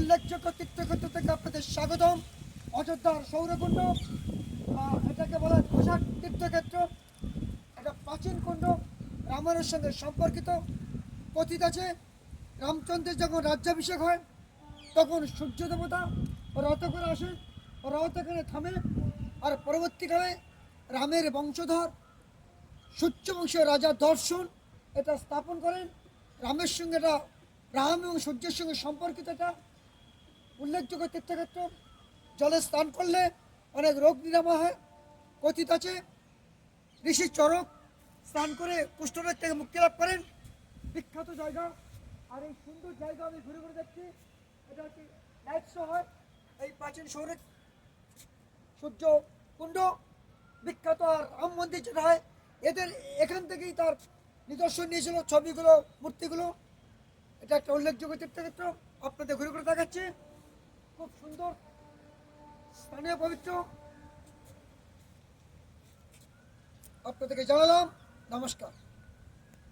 উল্লেখযোগ্য তীর্থক্ষেত্র থেকে আপনাদের স্বাগতম। অযোধ্যার সৌরকুণ্ড, এটাকে বলা হয় পোশাক তীর্থক্ষেত্র। এটা প্রাচীন কুণ্ড, রামায়ণের সঙ্গে সম্পর্কিত। কথিত আছে রামচন্দ্রের যখন রাজ্যাভিষেক হয় তখন সূর্য দেবতা রথ করে আসেন, রথ এখানে থামে, আর পরবর্তীকালে রামের বংশধর সূর্যবংশীয় রাজা দর্শন এটা স্থাপন করেন। রামের সঙ্গে এটা, রাম এবং সূর্যের সঙ্গে সম্পর্কিত এটা উল্লেখযোগ্য তীর্থক্ষেত্র। জলে স্নান করলে অনেক রোগ নিরাময় হয়। কথিত আছে ঋষি চরক স্নান করে কুষ্ঠরোগ থেকে মুক্তি লাভ করেন। বিখ্যাত জায়গা, আর এই সুন্দর জায়গা আমি ঘুরে ঘুরে দেখছি। এটা একটি লাইট শো হয় এই প্রাচীন শহরের সূর্য কুণ্ড বিখ্যাত। আর রাম মন্দির যেটা হয়, এদের এখান থেকেই তার নিদর্শন নিয়েছিল, ছবিগুলো, মূর্তিগুলো। এটা একটা উল্লেখযোগ্য তীর্থক্ষেত্র, আপনাদের ঘুরে ঘুরে দেখাচ্ছি। খুব সুন্দর, স্থানীয় পবিত্র, আপনাদেরকে জানালাম। নমস্কার।